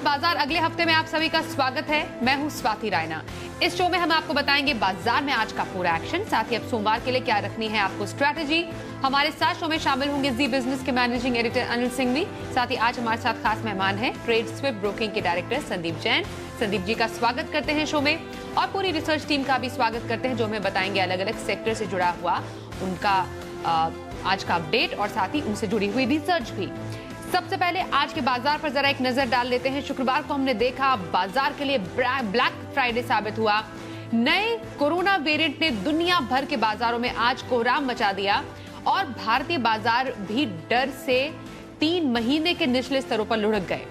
बाजार अगले हफ्ते में आप सभी का स्वागत है। मैं हूं स्वाति रायना। इस शो में हम आपको बताएंगे बाजार में आज का पूरा एक्शन, साथ ही अब सोमवार के लिए क्या रखनी है आपको स्ट्रैटेजी। हमारे साथ शो में शामिल होंगे जी बिजनेस के मैनेजिंग एडिटर अनिल सिंघवी। साथ ही आज हमारे साथ खास मेहमान हैं ट्रेड स्विफ्ट ब्रोकिंग के डायरेक्टर संदीप जैन। संदीप जी का स्वागत करते हैं शो में, और पूरी रिसर्च टीम का भी स्वागत करते हैं जो हमें बताएंगे अलग अलग सेक्टर से जुड़ा हुआ उनका आज का अपडेट और साथ ही उनसे जुड़ी हुई रिसर्च भी। सबसे पहले आज के बाजार पर जरा एक नजर डाल लेते हैं। शुक्रवार को हमने देखा बाजार के लिए ब्लैक फ्राइडे साबित हुआ। नए कोरोना वेरिएंट ने दुनिया भर के बाजारों में आज कोहराम मचा दिया और भारतीय बाजार भी डर से 3 महीने के निचले स्तरों पर लुढ़क गए।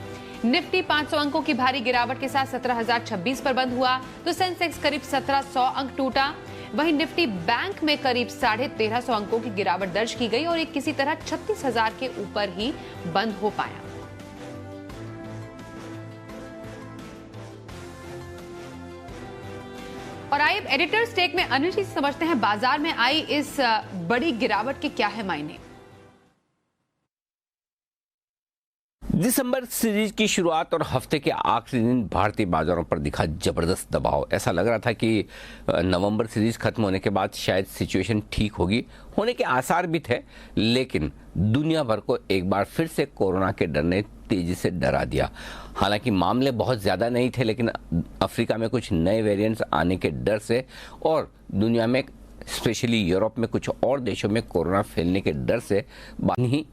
निफ्टी 500 अंकों की भारी गिरावट के साथ 17,026 पर बंद हुआ तो सेंसेक्स करीब 1700 अंक टूटा। वहीं निफ्टी बैंक में करीब 1350 अंकों की गिरावट दर्ज की गई और एक किसी तरह 36,000 के ऊपर ही बंद हो पाया। और आइए एडिटर्स टेक में अनिल जी समझते हैं बाजार में आई इस बड़ी गिरावट के क्या है मायने। दिसंबर सीरीज की शुरुआत और हफ्ते के आखिरी दिन भारतीय बाजारों पर दिखा जबरदस्त दबाव। ऐसा लग रहा था कि नवंबर सीरीज खत्म होने के बाद शायद सिचुएशन ठीक होगी, होने के आसार भी थे, लेकिन दुनिया भर को एक बार फिर से कोरोना के डर ने तेजी से डरा दिया। हालांकि मामले बहुत ज़्यादा नहीं थे, लेकिन अफ्रीका में कुछ नए वेरिएंट्स आने के डर से और दुनिया में स्पेशली यूरोप में कुछ और देशों में कोरोना फैलने के डर से ही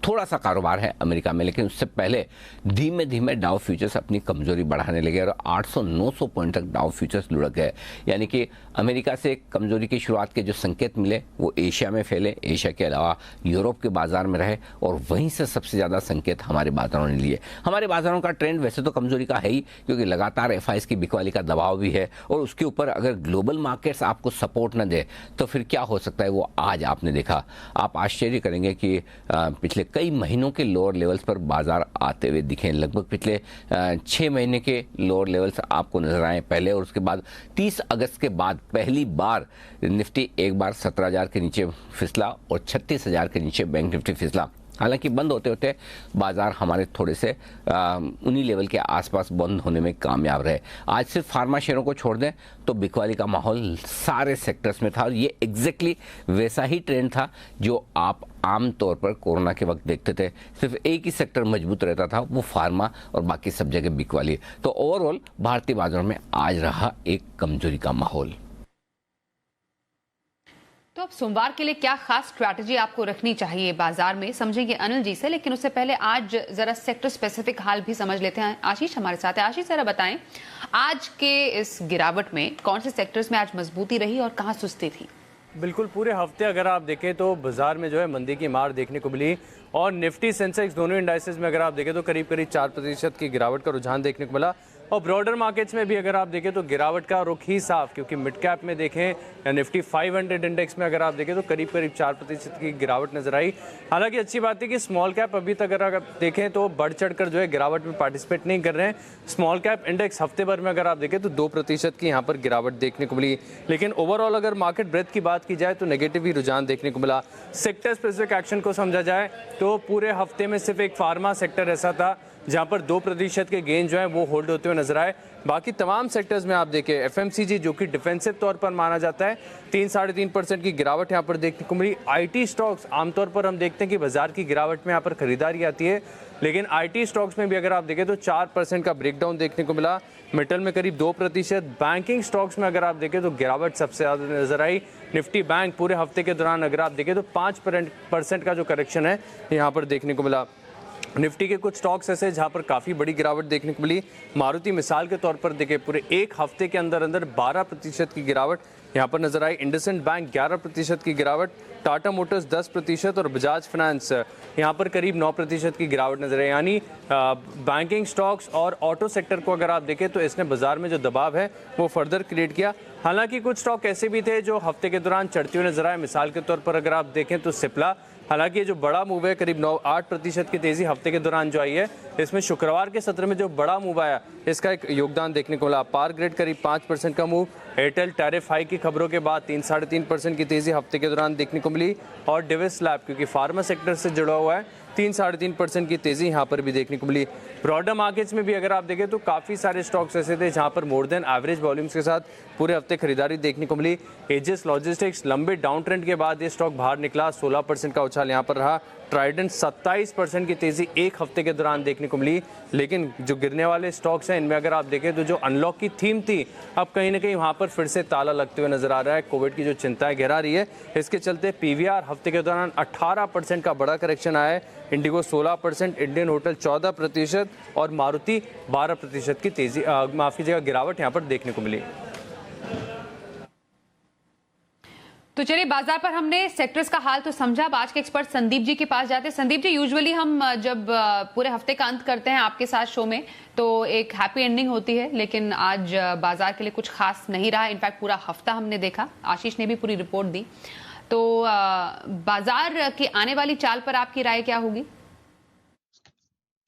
थोड़ा सा कारोबार है अमेरिका में। लेकिन उससे पहले धीमे धीमे डाउ फ्यूचर्स अपनी कमजोरी बढ़ाने लगे और 800-900 पॉइंट तक डाउ फ्यूचर्स लुढ़क गए। यानी कि अमेरिका से कमजोरी की शुरुआत के जो संकेत मिले वो एशिया में फैले, एशिया के अलावा यूरोप के बाजार में रहे और वहीं से सबसे ज़्यादा संकेत हमारे बाजारों ने लिए। हमारे बाजारों का ट्रेंड वैसे तो कमजोरी का है ही, क्योंकि लगातार एफआईएस की बिकवाली का दबाव भी है और उसके ऊपर अगर ग्लोबल मार्केट्स आपको सपोर्ट न दे तो फिर क्या हो सकता है वो आज आपने देखा। आप आश्चर्य करेंगे कि पिछले कई महीनों के लोअर लेवल्स पर बाजार आते हुए दिखे। लगभग पिछले 6 महीने के लोअर लेवल्स आपको नजर आए पहले, और उसके बाद 30 अगस्त के बाद पहली बार निफ्टी एक बार 17,000 के नीचे फिसला और 36,000 के नीचे बैंक निफ्टी फिसला। हालांकि बंद होते होते बाजार हमारे थोड़े से उन्हीं लेवल के आसपास बंद होने में कामयाब रहे। आज सिर्फ फार्मा शेयरों को छोड़ दें तो बिकवाली का माहौल सारे सेक्टर्स में था और ये एग्जैक्टली वैसा ही ट्रेंड था जो आप आम तौर पर कोरोना के वक्त देखते थे। सिर्फ एक ही सेक्टर मजबूत रहता था, वो फार्मा, और बाकी सब जगह बिकवाली। तो ओवरऑल भारतीय बाजारों में आज रहा एक कमजोरी का माहौल। तो अब सोमवार के लिए क्या खास स्ट्रैटेजी आपको रखनी चाहिए बाजार में, समझेंगे अनिल जी से। लेकिन उससे पहले आज जरा सेक्टर स्पेसिफिक हाल भी समझ लेते हैं। आशीष हमारे साथ है। आशीष जरा बताएं आज के इस गिरावट में कौन से सेक्टर्स में आज मजबूती रही और कहां सुस्ती थी। बिल्कुल, पूरे हफ्ते अगर आप देखें तो बाजार में जो है मंदी की मार देखने को मिली और निफ्टी सेंसेक्स दोनों इंडाइसेस में अगर आप देखें तो करीब करीब 4% की गिरावट का रुझान देखने को मिला। और ब्रॉडर मार्केट्स में भी अगर आप देखें तो गिरावट का रुख ही साफ, क्योंकि मिड कैप में देखें निफ्टी 500 इंडेक्स में अगर आप देखें तो करीब करीब 4% की गिरावट नजर आई। हालांकि अच्छी बात है कि स्मॉल कैप अभी तक अगर आप देखें तो बढ़ चढ़कर जो है गिरावट में पार्टिसिपेट नहीं कर रहे हैं। स्मॉल कैप इंडेक्स हफ्ते भर में अगर आप देखें तो 2% की यहाँ पर गिरावट देखने को मिली। लेकिन ओवरऑल अगर मार्केट ब्रेथ की बात की जाए तो नेगेटिव ही रुझान देखने को मिला। सेक्टर स्पेसिफिक एक्शन को समझा जाए तो पूरे हफ्ते में सिर्फ एक फार्मा सेक्टर ऐसा था जहां पर 2% के गेन जो है वो होल्ड होते हुए नजर आए। बाकी तमाम सेक्टर्स में आप देखें एफएमसीजी जो कि डिफेंसिव तौर पर माना जाता है 3-3.5% की गिरावट यहां पर देखने को मिली। आईटी स्टॉक्स आमतौर पर हम देखते हैं कि बाजार की गिरावट में यहां पर खरीदारी आती है, लेकिन आईटी स्टॉक्स में भी अगर आप देखें तो 4% का ब्रेकडाउन देखने को मिला। मेटल में करीब 2%। बैंकिंग स्टॉक्स में अगर आप देखें तो गिरावट सबसे ज़्यादा नजर आई। निफ्टी बैंक पूरे हफ्ते के दौरान अगर आप देखें तो 5% का जो करेक्शन है यहाँ पर देखने को मिला। निफ्टी के कुछ स्टॉक्स ऐसे जहां पर काफ़ी बड़ी गिरावट देखने को मिली। मारुति मिसाल के तौर पर देखें पूरे एक हफ्ते के अंदर 12% की गिरावट यहाँ पर नजर आई। इंडसइंड बैंक 11% की गिरावट, टाटा मोटर्स 10% और बजाज फाइनेंस यहाँ पर करीब 9% की गिरावट नजर आई। यानी बैंकिंग स्टॉक्स और ऑटो सेक्टर को अगर आप देखें तो इसने बाजार में जो दबाव है वो फर्दर क्रिएट किया। हालांकि कुछ स्टॉक ऐसे भी थे जो हफ्ते के दौरान चढ़ते हुए नजर आए। मिसाल के तौर पर अगर आप देखें तो सिप्ला, हालांकि ये जो बड़ा मूव है करीब 8% की तेजी हफ्ते के दौरान जो आई है, इसमें शुक्रवार के सत्र में जो बड़ा मूव आया इसका एक योगदान देखने को मिला। पावर ग्रिड करीब 5% का मूव। एयरटेल टैरिफ हाई की खबरों के बाद 3-3.5% की तेजी हफ्ते के दौरान देखने को मिली। और डिविस लैब क्योंकि फार्मा सेक्टर से जुड़ा हुआ है 3-3.5% की तेजी यहाँ पर भी देखने को मिली। ब्रॉडर मार्केट्स में भी अगर आप देखें तो काफ़ी सारे स्टॉक्स ऐसे थे जहाँ पर मोर देन एवरेज वॉल्यूम्स के साथ पूरे हफ्ते खरीदारी देखने को मिली। एजिस लॉजिस्टिक्स लंबे डाउन ट्रेंड के बाद ये स्टॉक बाहर निकला, 16% का उछाल यहाँ पर रहा। ट्राइडेंट 27% की तेजी एक हफ्ते के दौरान देखने को मिली। लेकिन जो गिरने वाले स्टॉक्स हैं इनमें अगर आप देखें तो जो अनलॉक की थीम थी अब कहीं ना कहीं वहाँ पर फिर से ताला लगते हुए नजर आ रहा है। कोविड की जो चिंताएं गहरा रही है इसके चलते पीवीआर हफ्ते के दौरान 18% का बड़ा करेक्शन आया है। इंडिगो 16%, इंडियन होटल 14% और मारुति 12% की तेजी माफ कीजिएगा गिरावट यहाँ पर देखने को मिली। तो चलिए, बाजार पर हमने सेक्टर्स का हाल तो समझा। अब आज के एक्सपर्ट संदीप जी के पास जाते हैं। संदीप जी, यूजुअली हम जब पूरे हफ्ते का अंत करते हैं आपके साथ शो में तो एक हैप्पी एंडिंग होती है, लेकिन आज बाजार के लिए कुछ खास नहीं रहा। इनफैक्ट पूरा हफ्ता हमने देखा, आशीष ने भी पूरी रिपोर्ट दी। तो बाजार की आने वाली चाल पर आपकी राय क्या होगी?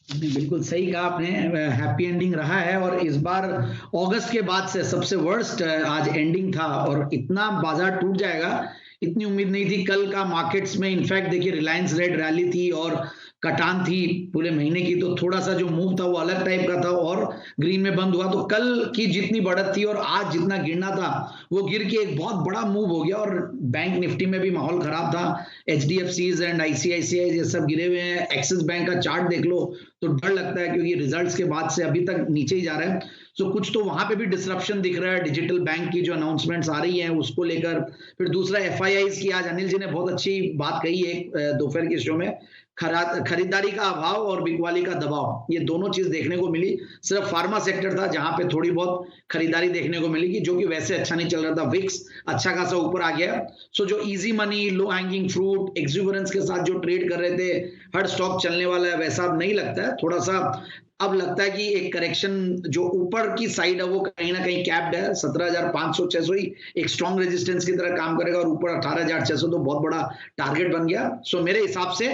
बिल्कुल सही कहा आपने, हैप्पी एंडिंग रहा है और इस बार अगस्त के बाद से सबसे वर्स्ट आज एंडिंग था और इतना बाजार टूट जाएगा इतनी उम्मीद नहीं थी। कल का मार्केट्स में इनफैक्ट देखिए रिलायंस रेड रैली थी और कटान थी पूरे महीने की, तो थोड़ा सा जो मूव था वो अलग टाइप का था और ग्रीन में बंद हुआ। तो कल की जितनी बढ़त थी और आज जितना गिरना था वो गिर के एक बहुत बड़ा मूव हो गया और बैंक निफ्टी में भी माहौल खराब था। HDFCs एंड ICICI ये सब गिरे हुए हैं। एक्सिस बैंक का चार्ट देख लो तो डर लगता है क्योंकि रिजल्ट्स के बाद से अभी तक नीचे ही जा रहा है। तो कुछ तो वहां पे भी डिसरप्शन दिख रहा है। डिजिटल बैंक की जो अनाउंसमेंट्स आ रही हैं उसको लेकर, फिर दूसरा FIIs की आज अनिल जी ने बहुत अच्छी बात कही है दोपहर के शो में, खरीदारी का अभाव और बिकवाली का दबाव, ये दोनों चीज देखने को मिली। सिर्फ फार्मा सेक्टर था जहां पे थोड़ी बहुत खरीदारी देखने को मिली कि जो कि वैसे अच्छा नहीं चल रहा था। विक्स अच्छा खासा ऊपर आ गया। सो जो easy money, low hanging fruit, exuberance के साथ जो ट्रेड कर रहे थे, हर स्टॉक चलने वाला है, वैसा अब नहीं लगता है। थोड़ा सा अब लगता है कि एक करेक्शन जो ऊपर की साइड है वो कहीं ना कहीं कैप्ड है। 17,500-600 ही एक स्ट्रॉन्ग रेजिस्टेंस की तरह काम करेगा और ऊपर 18,600 तो बहुत बड़ा टारगेट बन गया। सो मेरे हिसाब से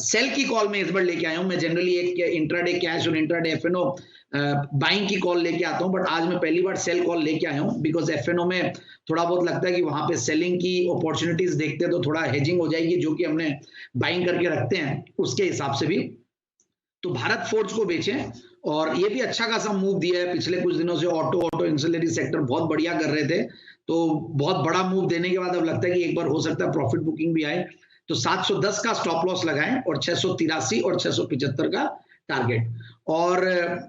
सेल की कॉल में इस बार लेके आया हूं। मैं जनरली एक इंट्राडे कैश और इंट्राडे FNO बाइंग की कॉल लेके आता हूं, बट आज मैं पहली बार सेल कॉल लेके आया हूं बिकॉज FNO में थोड़ा बहुत लगता है कि वहां पे सेलिंग की अपॉर्चुनिटीज देखते हैं तो थोड़ा हेजिंग हो जाएगी, जो कि हमने बाइंग करके रखते हैं उसके हिसाब से भी। तो भारत फोर्ज को बेचें और ये भी अच्छा खासा मूव दिया है पिछले कुछ दिनों से। ऑटो इंसुलरी सेक्टर बहुत बढ़िया कर रहे थे, तो बहुत बड़ा मूव देने के बाद अब लगता है कि एक बार हो सकता है प्रॉफिट बुकिंग भी आए। तो 710 का स्टॉप लॉस लगाएं और 683 और 675 का टारगेट। और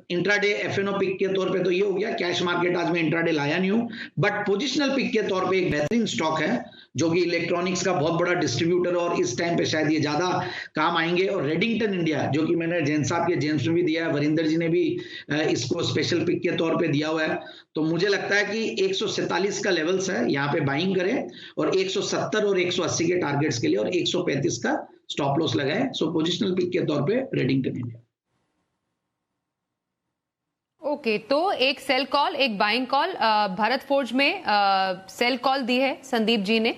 इंट्राडे FNO पिक के तौर पे तो ये हो गया। कैश मार्केट आज मैं इंट्राडे लाया नहीं हूं, बट पोजिशनल पिक के तौर पे एक बेहतरीन स्टॉक है जो कि इलेक्ट्रॉनिक्स का बहुत बड़ा डिस्ट्रीब्यूटर और इस टाइम पे शायद ये ज्यादा काम आएंगे। और रेडिंगटन इंडिया जो कि मैंने जैन साहब के जेम्स में भी दिया है, वरिंदर जी ने भी इसको स्पेशल पिक के तौर पे दिया हुआ है। तो मुझे लगता है कि 147 का लेवल्स है, यहाँ पे बाइंग करें और 170 और 180 के टारगेट्स के लिए और 135 का स्टॉप लॉस लगाएं। सो पोजिशनल पिक के तौर पे रेडिंगटन इंडिया। ओके, तो एक सेल कॉल, एक बाइंग कॉल भारत फोर्ज में सेल कॉल दी है संदीप जी ने।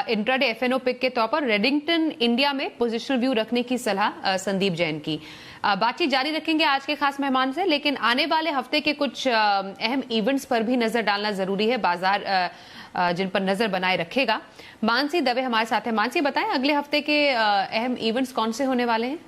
इंट्राडे FNO पिक के तौर पर रेडिंगटन इंडिया में पोजिशनल व्यू रखने की सलाह संदीप जैन की। बातचीत जारी रखेंगे आज के खास मेहमान से, लेकिन आने वाले हफ्ते के कुछ अहम इवेंट्स पर भी नजर डालना जरूरी है, बाजार जिन पर नजर बनाए रखेगा। मानसी दवे हमारे साथ है। मानसी, बताएं अगले हफ्ते के अहम इवेंट्स कौन से होने वाले हैं?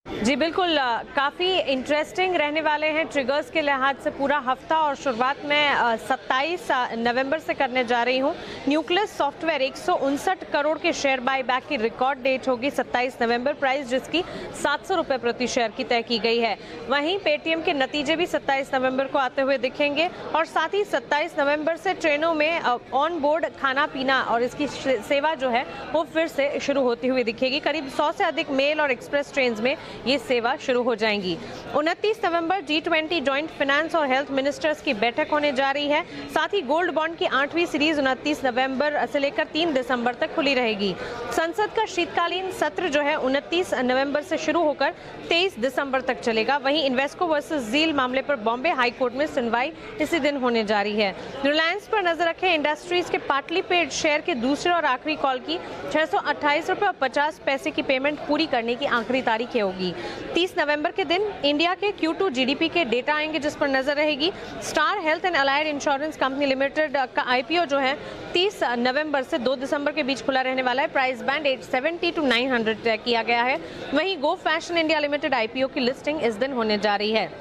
जी बिल्कुल, काफ़ी इंटरेस्टिंग रहने वाले हैं ट्रिगर्स के लिहाज से पूरा हफ्ता। और शुरुआत में 27 नवंबर से करने जा रही हूं। न्यूक्लियस सॉफ्टवेयर 159 करोड़ के शेयर बाय बैक की रिकॉर्ड डेट होगी 27 नवंबर, प्राइस जिसकी 700 रुपये प्रति शेयर की तय की गई है। वहीं पेटीएम के नतीजे भी 27 नवंबर को आते हुए दिखेंगे और साथ ही 27 नवंबर से ट्रेनों में ऑन बोर्ड खाना पीना और इसकी सेवा जो है वो फिर से शुरू होती हुई दिखेगी। करीब 100 से अधिक मेल और एक्सप्रेस ट्रेन में ये सेवा शुरू हो जाएंगी। 29 नवंबर G20 जॉइंट फाइनेंस और हेल्थ मिनिस्टर्स की बैठक होने जा रही है। साथ ही गोल्ड बॉन्ड की 8वीं सीरीज 29 नवंबर से लेकर 3 दिसंबर तक खुली रहेगी। संसद का शीतकालीन सत्र जो है 29 नवंबर से शुरू होकर 23 दिसंबर तक चलेगा। वहीं इन्वेस्को वर्सेस जील मामले पर बॉम्बे हाई कोर्ट में सुनवाई इसी दिन होने जा रही है। रिलायंस पर नजर रखें। इंडस्ट्रीज के पाटली पेड शेयर के दूसरे और आखिरी कॉल की 628 रुपये और 50 पैसे की पेमेंट पूरी करने की आखिरी तारीख होगी। 30 नवंबर के दिन इंडिया के Q2 GDP के डेटा आएंगे जिस पर नजर रहेगी। Star health and allied insurance company limited का IPO जो है 30 नवंबर से 2 दिसंबर के बीच खुला रहने वाला है। प्राइस बैंड 870 to 900 तय किया गया है। वहीं गो फैशन इंडिया लिमिटेड IPO की लिस्टिंग इस दिन होने जा रही है।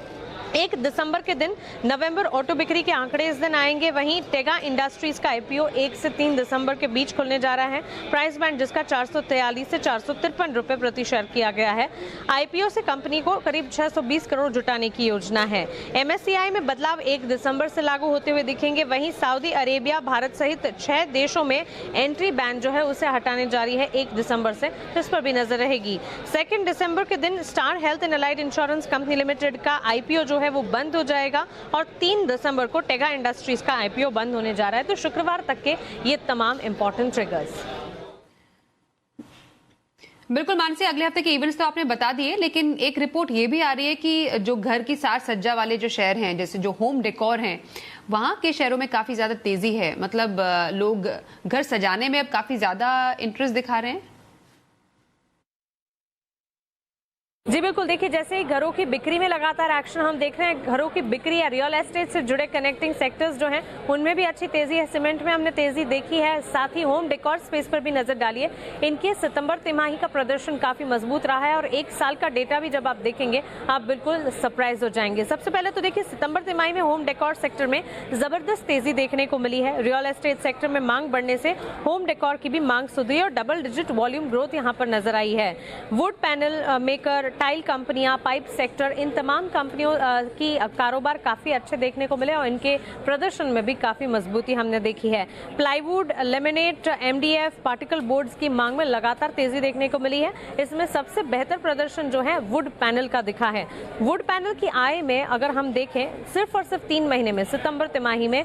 1 दिसंबर के दिन नवंबर ऑटो बिक्री के आंकड़े इस दिन आएंगे। वहीं टेगा इंडस्ट्रीज का IPO 1 से 3 दिसंबर के बीच खुलने जा रहा है। प्राइस बैंड जिसका 443 से 453 रुपए प्रति शेयर किया गया है। IPO से कंपनी को करीब 620 करोड़ जुटाने की योजना है। MSCI में बदलाव 1 दिसंबर से लागू होते हुए दिखेंगे। वहीं सऊदी अरेबिया, भारत सहित 6 देशों में एंट्री बैन जो है उसे हटाने जा रही है 1 दिसंबर से, इस पर भी नजर रहेगी। 2 दिसंबर के दिन star health and allied insurance company limited का IPO जो है वो बंद हो जाएगा और 3 दिसंबर को टेगा इंडस्ट्रीज का IPO बंद होने जा रहा है। तो शुक्रवार तक के ये तमाम इंपॉर्टेंट ट्रिगर्स। बिल्कुल मानसी, अगले हफ्ते के इवेंट्स तो आपने बता दिए, लेकिन एक रिपोर्ट ये भी आ रही है कि जो घर की साज सज्जा वाले जो शहर हैं, जैसे जो होम डेकोर हैं, वहां के शहरों में काफी ज्यादा तेजी है। मतलब लोग घर सजाने में अब काफी ज्यादा इंटरेस्ट दिखा रहे हैं। जी बिल्कुल, देखिए जैसे ही घरों की बिक्री में लगातार एक्शन हम देख रहे हैं, घरों की बिक्री या रियल एस्टेट से जुड़े कनेक्टिंग सेक्टर्स जो हैं उनमें भी अच्छी तेजी है। सीमेंट में हमने तेजी देखी है, साथ ही होम डेकोर स्पेस पर भी नजर डालिए। इनके सितंबर तिमाही का प्रदर्शन काफी मजबूत रहा है और 1 साल का डेटा भी जब आप देखेंगे आप बिल्कुल सरप्राइज हो जाएंगे। सबसे पहले तो देखिए सितंबर तिमाही में होम डेकोर सेक्टर में जबरदस्त तेजी देखने को मिली है। रियल एस्टेट सेक्टर में मांग बढ़ने से होम डेकोर की भी मांग सुधरी और डबल डिजिट वॉल्यूम ग्रोथ यहाँ पर नजर आई है। वुड पैनल मेकर, टाइल कंपनियां, पाइप सेक्टर, इन तमाम कंपनियों की कारोबार काफी अच्छे देखने को मिले और इनके प्रदर्शन में भी काफी मजबूती हमने देखी है। Plywood, laminate, MDF, particle boards की मांग में लगातार तेजी देखने को मिली है। इसमें सबसे बेहतर प्रदर्शन जो है वुड पैनल का दिखा है। वुड पैनल की आय में अगर हम देखें सिर्फ और सिर्फ 3 महीने में, सितंबर तिमाही में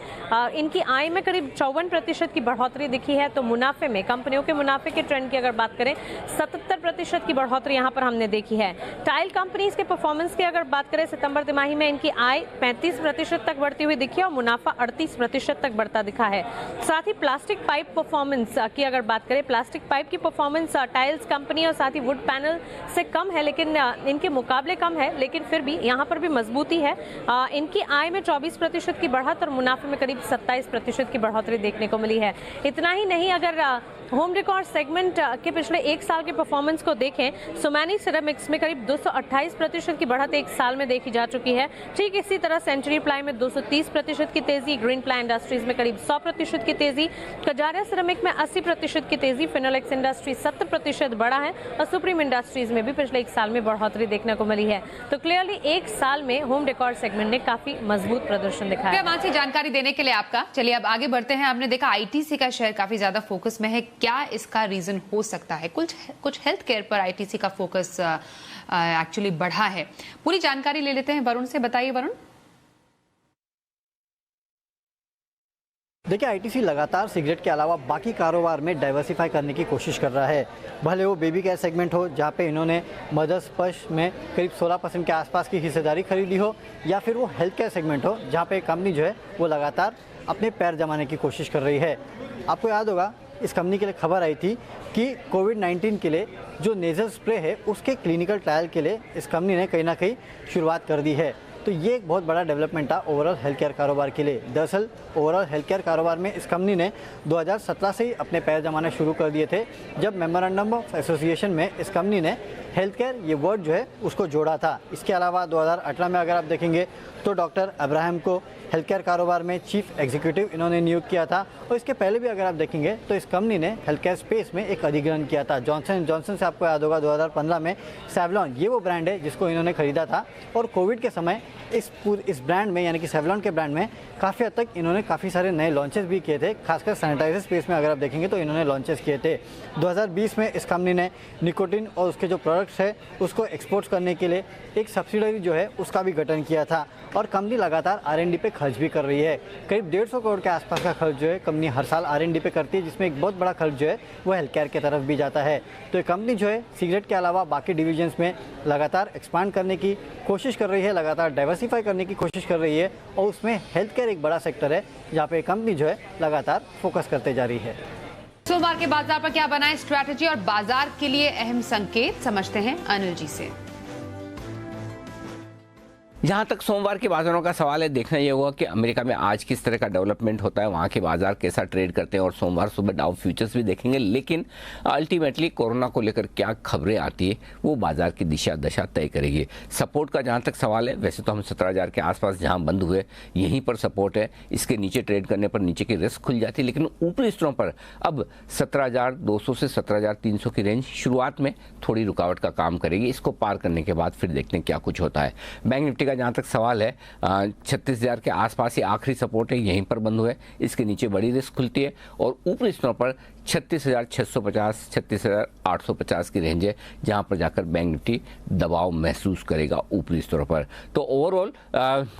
इनकी आय में करीब 54% की बढ़ोतरी दिखी है। तो मुनाफे में, कंपनियों के मुनाफे के ट्रेंड की अगर बात करें, 77% की बढ़ोतरी यहाँ पर हमने देखी है। टाइल कंपनीज के परफॉर्मेंस की अगर बात करें, सितंबर तिमाही में इनकी आय 35% तक बढ़ती हुई दिखी और मुनाफा 38% तक बढ़ता दिखा है। साथ ही प्लास्टिक पाइप परफॉर्मेंस की अगर बात करें, प्लास्टिक पाइप की परफॉर्मेंस टाइल्स कंपनी और साथ ही वुड पैनल से कम है, लेकिन इनके मुकाबले कम है, लेकिन फिर भी यहाँ पर भी मजबूती है। इनकी आय में 24% की बढ़त और मुनाफे में करीब 27% की बढ़ोतरी देखने को मिली है। इतना ही नहीं, अगर होम डेकोर सेगमेंट के पिछले 1 साल के परफॉर्मेंस को देखें, सोमैनी सिरेमिक्स में करीब 228% की बढ़त 1 साल में देखी जा चुकी है। ठीक इसी तरह सेंचुरी प्लाई में 230% की तेजी, ग्रीन प्लाई इंडस्ट्रीज में करीब 100% की तेजी, कजारिया सिरेमिक में 80% की तेजी, फिनोलेक्स इंडस्ट्रीज 70% बढ़ा है और सुप्रीम इंडस्ट्रीज में भी पिछले 1 साल में बढ़ोतरी देखने को मिली है। तो क्लियरली 1 साल में होम डेकोर सेगमेंट ने काफी मजबूत प्रदर्शन दिखाया है। मानसी, जानकारी देने के लिए आपका। चलिए अब आगे बढ़ते हैं। आपने देखा ITC का शेयर काफी ज्यादा फोकस में है, क्या इसका रीजन हो सकता है? कुछ हेल्थ केयर पर ITC का फोकस एक्चुअली बढ़ा है। पूरी जानकारी ले लेते हैं वरुण से। बताइए वरुण। देखिए, ITC लगातार सिगरेट के अलावा बाकी कारोबार में डाइवर्सिफाई करने की कोशिश कर रहा है। भले वो बेबी केयर सेगमेंट हो, जहाँ पे इन्होंने मदर्स पर्स में करीब 16% के आसपास की हिस्सेदारी खरीदी हो, या फिर वो हेल्थ केयर सेगमेंट हो, जहाँ पे कंपनी जो है वो लगातार अपने पैर जमाने की कोशिश कर रही है। आपको याद होगा, इस कंपनी के लिए खबर आई थी कि कोविड-19 के लिए जो नेजल स्प्रे है उसके क्लिनिकल ट्रायल के लिए इस कंपनी ने कहीं ना कहीं शुरुआत कर दी है। तो ये एक बहुत बड़ा डेवलपमेंट था ओवरऑल हेल्थ केयर कारोबार के लिए। दरअसल ओवरऑल हेल्थ केयर कारोबार में इस कंपनी ने 2017 से ही अपने पैर जमाने शुरू कर दिए थे, जब मेमोरेंडम ऑफ एसोसिएशन में इस कंपनी ने हेल्थ केयर ये वर्ड जो है उसको जोड़ा था। इसके अलावा 2018 में अगर आप देखेंगे तो डॉक्टर अब्राहम को हेल्थ केयर कारोबार में चीफ एग्जीक्यूटिव इन्होंने नियुक्त किया था। और इसके पहले भी अगर आप देखेंगे तो इस कंपनी ने हेल्थ केयर स्पेस में एक अधिग्रहण किया था। जॉनसन एंड जॉनसन से आपको याद होगा 2015 में सेवलॉन, ये वो ब्रांड है जिसको इन्होंने खरीदा था। और कोविड के समय इस ब्रांड में, यानी कि सेवलॉन के ब्रांड में काफ़ी हद तक इन्होंने काफ़ी सारे नए लॉन्चेस भी किए थे। खासकर सैनिटाइजर स्पेस में अगर आप देखेंगे तो इन्होंने लॉन्चेस किए थे। 2020 में इस कंपनी ने निकोटिन और उसके जो प्रोडक्ट्स है उसको एक्सपोर्ट करने के लिए एक सब्सिडरी जो है उसका भी गठन किया था। और कंपनी लगातार R&D पे खर्च भी कर रही है। करीब 150 करोड़ के आसपास का खर्च जो है कंपनी हर साल R&D पे करती है, जिसमें एक बहुत बड़ा खर्च जो है वो हेल्थ केयर की तरफ भी जाता है। तो ये कंपनी जो है सिगरेट के अलावा बाकी डिविजन्स में लगातार एक्सपांड करने की कोशिश कर रही है, लगातार डाइवर्सिफाई करने की कोशिश कर रही है। और उसमें हेल्थ केयर एक बड़ा सेक्टर है जहाँ पे कंपनी जो है लगातार फोकस करते जा रही है। सोमवार के बाजार पर क्या बनाए स्ट्रैटेजी और बाजार के लिए अहम संकेत, समझते हैं अनिल जी से। जहां तक सोमवार के बाजारों का सवाल है, देखना यह होगा कि अमेरिका में आज किस तरह का डेवलपमेंट होता है, वहां के बाजार कैसा ट्रेड करते हैं, और सोमवार सुबह डाउ फ्यूचर्स भी देखेंगे। लेकिन अल्टीमेटली कोरोना को लेकर क्या खबरें आती है वो बाजार की दिशा दशा तय करेगी। सपोर्ट का जहां तक सवाल है, वैसे तो हम 17,000 के आसपास जहां बंद हुए यहीं पर सपोर्ट है, इसके नीचे ट्रेड करने पर नीचे की रिस्क खुल जाती है। लेकिन ऊपरी स्तरों पर अब 17,200 से 17,300 की रेंज शुरुआत में थोड़ी रुकावट का काम करेगी। इसको पार करने के बाद फिर देखते हैं क्या कुछ होता है। बैंक निफ्टी का जहां तक सवाल है, 36,000 के आसपास ही आखिरी सपोर्ट है, यहीं पर बंद हुए, इसके नीचे बड़ी रिस्क खुलती है। और ऊपरी स्तरों पर 36,650 36,850 की रेंज है, जहां पर जाकर बैंक निफ्टी दबाव महसूस करेगा ऊपरी स्तरों पर। तो ओवरऑल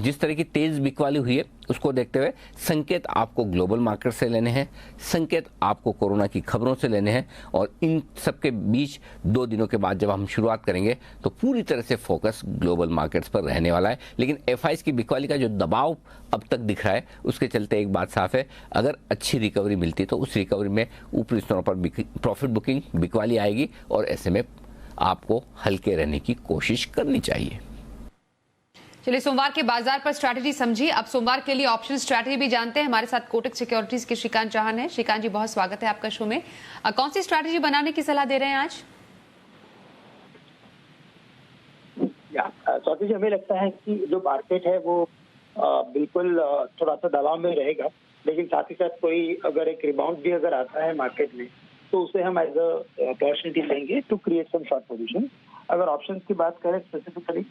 जिस तरह की तेज बिकवाली हुई है उसको देखते हुए संकेत आपको ग्लोबल मार्केट से लेने हैं, संकेत आपको कोरोना की खबरों से लेने हैं, और इन सबके बीच 2 दिनों के बाद जब हम शुरुआत करेंगे तो पूरी तरह से फोकस ग्लोबल मार्केट्स पर रहने वाला है। लेकिन एफआईज की बिकवाली का जो दबाव अब तक दिख रहा है उसके चलते एक बात साफ है, अगर अच्छी रिकवरी मिलती तो उस रिकवरी में ऊपरी स्तरों पर प्रॉफिट बुकिंग बिकवाली आएगी, और ऐसे में आपको हल्के रहने की कोशिश करनी चाहिए। चलिए, सोमवार के बाजार पर स्ट्रैटेजी समझी। अब सोमवार के लिए ऑप्शन स्ट्रैटेजी भी जानते हैं। हमारे साथ कोटक सिक्योरिटीज के श्रीकांत चौहान है। श्रीकांत जी, बहुत स्वागत है आपका शो में। कौन सी स्ट्रैटेजी बनाने की सलाह दे रहे हैं आज? स्ट्रैटेजी हमें लगता है कि जो मार्केट है वो बिल्कुल थोड़ा सा दबाव में रहेगा, लेकिन साथ ही साथ कोई अगर एक रिबाउंड भी अगर आता है मार्केट में तो उसे हम एज अ अपॉर्चुनिटी लेंगे to create some short position. अगर ऑप्शंस की बात करें स्पेसिफिकली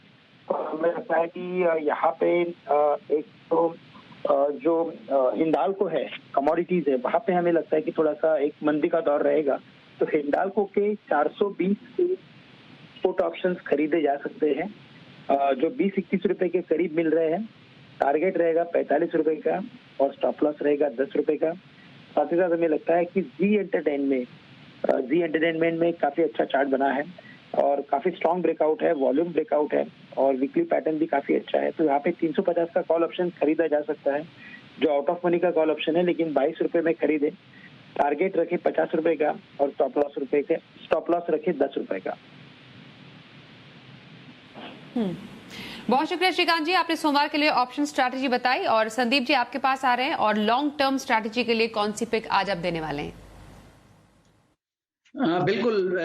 तो हमें लगता है कि यहाँ पे एक तो जो हिंडाल्को है, कमोडिटीज है, वहाँ पे हमें लगता है कि थोड़ा सा एक मंदी का दौर रहेगा। तो हिंडाल्को के 420 के पुट ऑप्शंस खरीदे जा सकते हैं, जो 20-21 रुपए के करीब मिल रहे हैं। टारगेट रहेगा 45 रुपए का और स्टॉप लॉस रहेगा 10 रुपए का। साथ ही साथ हमें लगता है कि जी एंटरटेनमेंट में काफी अच्छा चार्ट बना है और काफी स्ट्रॉन्ग ब्रेकआउट है, वॉल्यूम ब्रेकआउट है और वीकली पैटर्न भी काफी अच्छा है। तो यहाँ पे 350 का कॉल ऑप्शन खरीदा जा सकता है, जो आउट ऑफ मनी का कॉल ऑप्शन है, लेकिन 22 रुपए में खरीदे। टारगेट रखे 50 रुपए का और स्टॉप लॉस रखे 10 रुपए का। बहुत शुक्रिया श्रीकांत जी, आपने सोमवार के लिए ऑप्शन स्ट्रैटेजी बताई। और संदीप जी, आपके पास आ रहे हैं, और लॉन्ग टर्म स्ट्रैटेजी के लिए कौन सी पिक आज आप देने वाले हैं? बिल्कुल,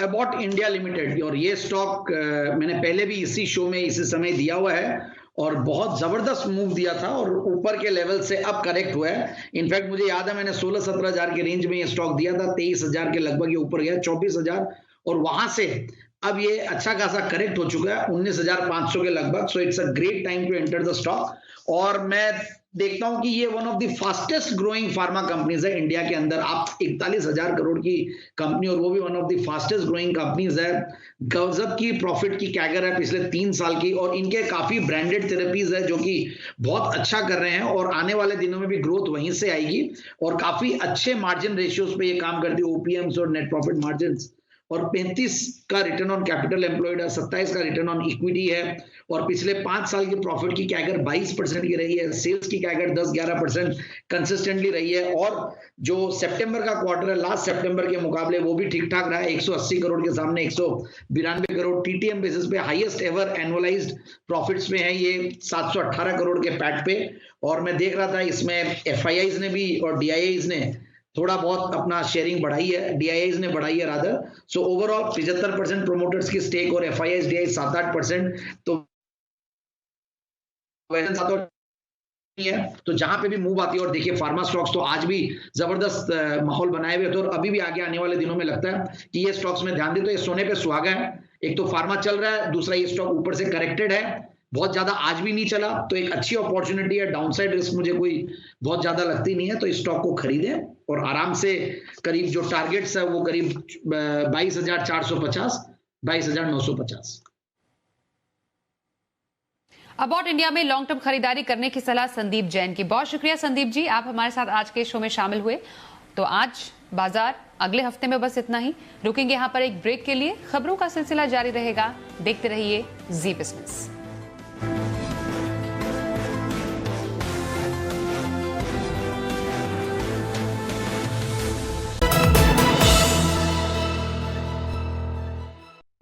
अबाउट इंडिया लिमिटेड, और ये स्टॉक मैंने पहले भी इसी शो में इसी समय दिया हुआ है और बहुत जबरदस्त मूव दिया था और ऊपर के लेवल से अब करेक्ट हुआ है। इनफैक्ट मुझे याद है मैंने 16-17 हजार के रेंज में ये स्टॉक दिया था, 23,000 के लगभग ये ऊपर गया 24,000, और वहां से अब ये अच्छा खासा करेक्ट हो चुका है 19,500 के लगभग। So it's a great time to enter the stock. और मैं देखता हूं कि ये one of the fastest growing pharma companies है इंडिया के अंदर। आप 41,000 करोड़ की कंपनी, और वो भी one of the fastest growing companies है। गजब की प्रॉफिट की कैगर है पिछले 3 साल की, और इनके काफी ब्रांडेड थेरेपीज है जो कि बहुत अच्छा कर रहे हैं, और आने वाले दिनों में भी ग्रोथ वहीं से आएगी। और काफी अच्छे मार्जिन रेशियोज पे ये काम करती है, ओपीएम्स और नेट प्रॉफिट मार्जिन, और 35 का रिटर्न ऑन कैपिटल एम्प्लॉयड है, 27 का रिटर्न ऑन इक्विटी है, और पिछले 5 साल की प्रॉफिट की कैगर 22% की रही है, सेल्स की कैगर 10-11% कंसिस्टेंटली रही है। और जो सितंबर का क्वार्टर है लास्ट सितंबर के मुकाबले वो भी ठीक ठाक रहा है, 180 करोड़ के सामने 192 करोड़ टीटीएम बेसिस पे हाईएस्ट एवर एनुअलाइज्ड प्रॉफिट्स में है ये 718 करोड़ के पैट पे। और मैं देख रहा था इसमें एफआईआईज ने भी और डीआईआईज ने थोड़ा बहुत अपना शेयरिंग बढ़ाई है, डीआईआईज ने बढ़ाई है रादर। सो ओवरऑल 75% प्रोमोटर्स की स्टेक और एफआईआईज डीआईआईज 7-8%। तो जहां पे भी मूव आती है, और देखिए फार्मा स्टॉक्स तो आज भी जबरदस्त माहौल बनाए हुए थे, और अभी भी आगे आने वाले दिनों में लगता है कि ये स्टॉक्स में ध्यान दे। तो ये सोने पे सुहागा है, एक तो फार्मा चल रहा है, दूसरा ये स्टॉक ऊपर से करेक्टेड है, बहुत ज्यादा आज भी नहीं चला, तो एक अच्छी अपॉर्चुनिटी है। डाउनसाइड रिस्क मुझे कोई बहुत ज्यादा लगती नहीं है, तो इस स्टॉक को खरीदें और आराम से करीब जो टारगेट्स है वो करीब 22,450 22,950। अबाउट इंडिया में लॉन्ग टर्म खरीदारी करने की सलाह संदीप जैन की। बहुत शुक्रिया संदीप जी, आप हमारे साथ आज के शो में शामिल हुए। तो आज बाजार अगले हफ्ते में बस इतना ही, रुकेंगे यहाँ पर एक ब्रेक के लिए। खबरों का सिलसिला जारी रहेगा, देखते रहिए जी बिजनेस।